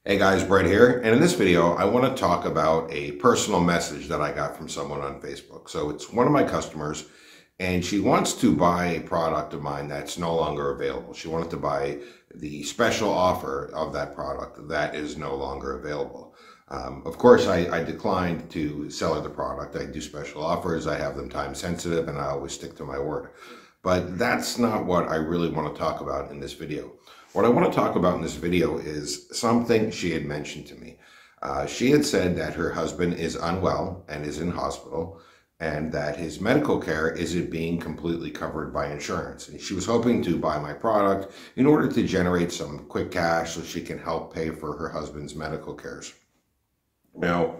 Hey guys, Brett here, and in this video I want to talk about a personal message that I got from someone on Facebook. So it's one of my customers, and she wants to buy a product of mine that's no longer available. She wanted to buy the special offer of that product that is no longer available. Of course, I declined to sell her the product. I do special offers, I have them time sensitive, and I always stick to my word. But that's not what I really want to talk about in this video. What I want to talk about in this video is something she had mentioned to me. She had said that her husband is unwell and is in hospital, and that his medical care isn't being completely covered by insurance. And she was hoping to buy my product in order to generate some quick cash so she can help pay for her husband's medical cares. Now,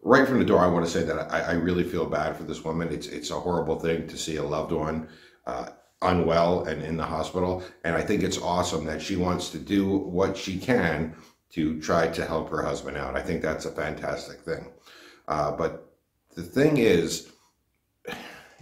right from the door, I want to say that I really feel bad for this woman. It's a horrible thing to see a loved one unwell and in the hospital, and I think it's awesome that she wants to do what she can to try to help her husband out. I think that's a fantastic thing. But the thing is,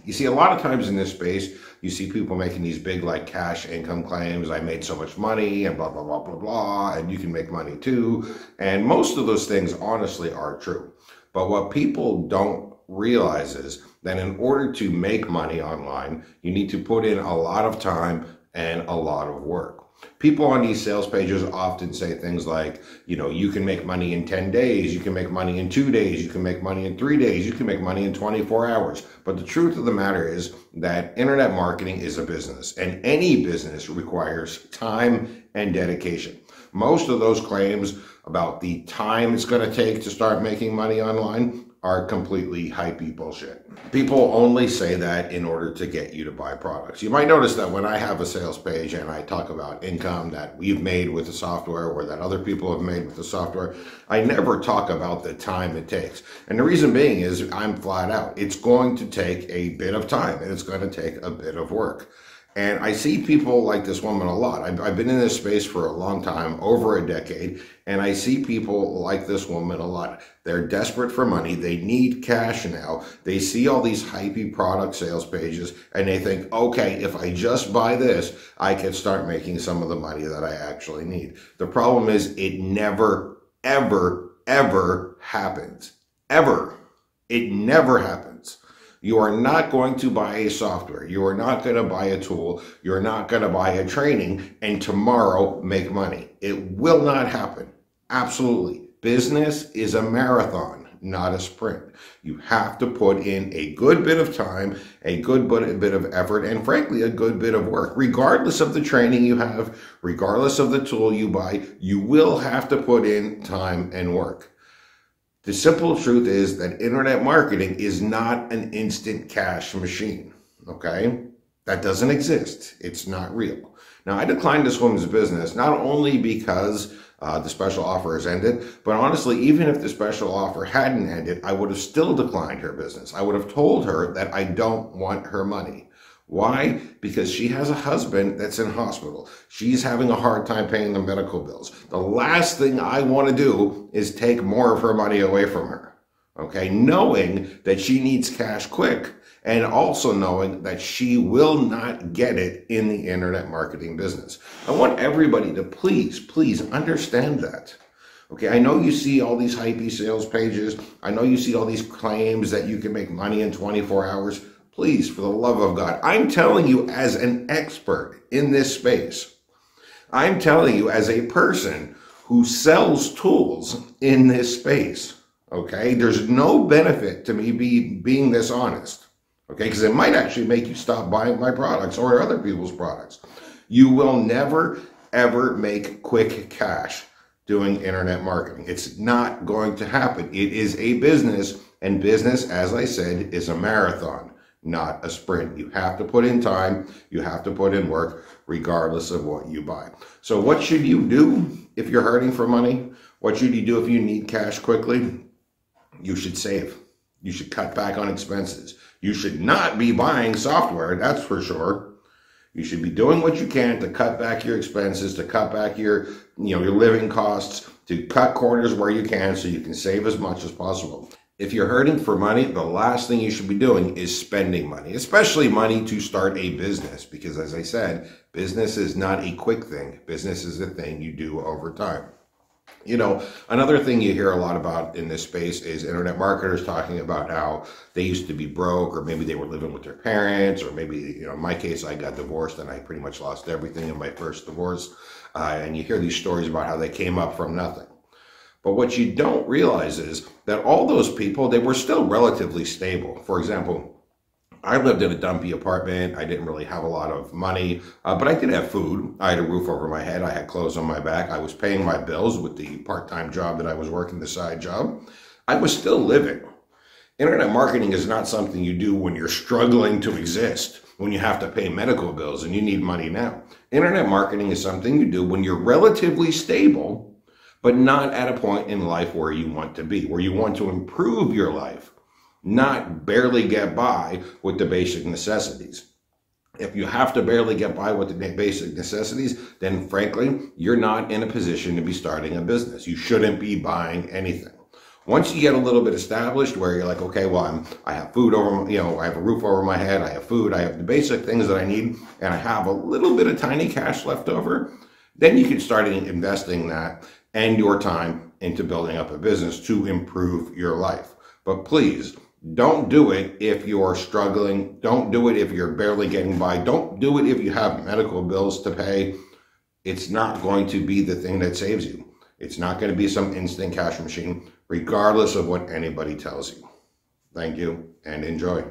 you see a lot of times in this space, you see people making these big like cash income claims. I made so much money and blah, blah, blah, blah, blah, and you can make money too. And most of those things honestly are true. But what people don't realize is that in order to make money online, you need to put in a lot of time and a lot of work. People on these sales pages often say things like, you know, you can make money in 10 days, you can make money in 2 days, you can make money in 3 days, you can make money in 24 hours. But the truth of the matter is that internet marketing is a business, and any business requires time and dedication. Most of those claims about the time it's going to take to start making money online are completely hypey bullshit. People only say that in order to get you to buy products. You might notice that when I have a sales page and I talk about income that we've made with the software or that other people have made with the software, I never talk about the time it takes. And the reason being is I'm flat out. It's going to take a bit of time and it's going to take a bit of work. And I see people like this woman a lot. I've been in this space for a long time, over a decade, and I see people like this woman a lot. They're desperate for money. They need cash now. They see all these hypey product sales pages, and they think, okay, if I just buy this, I can start making some of the money that I actually need. The problem is it never, ever, ever happens. Ever. It never happens. You are not going to buy a software. You are not going to buy a tool. You're not going to buy a training and tomorrow make money. It will not happen. Absolutely. Business is a marathon, not a sprint. You have to put in a good bit of time, a good bit of effort, and frankly, a good bit of work. Regardless of the training you have, regardless of the tool you buy, you will have to put in time and work. The simple truth is that internet marketing is not an instant cash machine, okay? That doesn't exist. It's not real. Now, I declined this woman's business not only because the special offer has ended, but honestly, even if the special offer hadn't ended, I would have still declined her business. I would have told her that I don't want her money. Why? Because she has a husband that's in hospital. She's having a hard time paying the medical bills. The last thing I want to do is take more of her money away from her, okay? Knowing that she needs cash quick, and also knowing that she will not get it in the internet marketing business. I want everybody to please, please understand that. Okay, I know you see all these hypey sales pages. I know you see all these claims that you can make money in 24 hours. Please, for the love of God, I'm telling you as an expert in this space. I'm telling you as a person who sells tools in this space, okay? There's no benefit to me being this honest, okay? Because it might actually make you stop buying my products or other people's products. You will never, ever make quick cash doing internet marketing. It's not going to happen. It is a business, and business, as I said, is a marathon, not a sprint. You have to put in time, you have to put in work, regardless of what you buy. So what should you do if you're hurting for money? What should you do if you need cash quickly? You should save. You should cut back on expenses. You should not be buying software, that's for sure. You should be doing what you can to cut back your expenses, to cut back your living costs, to cut corners where you can so you can save as much as possible. If you're hurting for money, the last thing you should be doing is spending money, especially money to start a business. Because as I said, business is not a quick thing. Business is a thing you do over time. You know, another thing you hear a lot about in this space is internet marketers talking about how they used to be broke, or maybe they were living with their parents, or maybe, you know, in my case, I got divorced and I pretty much lost everything in my first divorce. And you hear these stories about how they came up from nothing. But what you don't realize is that all those people, they were still relatively stable. For example, I lived in a dumpy apartment. I didn't really have a lot of money, but I did have food. I had a roof over my head. I had clothes on my back. I was paying my bills with the part-time job that I was working, the side job. I was still living. Internet marketing is not something you do when you're struggling to exist, when you have to pay medical bills and you need money now. Internet marketing is something you do when you're relatively stable, but not at a point in life where you want to be, where you want to improve your life, not barely get by with the basic necessities. If you have to barely get by with the basic necessities, then frankly, you're not in a position to be starting a business. You shouldn't be buying anything. Once you get a little bit established where you're like, okay, well, I have food over, I have a roof over my head, I have food, I have the basic things that I need, and I have a little bit of tiny cash left over, then you can start investing that and your time into building up a business to improve your life. But please, don't do it if you're struggling. Don't do it if you're barely getting by. Don't do it if you have medical bills to pay. It's not going to be the thing that saves you. It's not going to be some instant cash machine, regardless of what anybody tells you. Thank you and enjoy.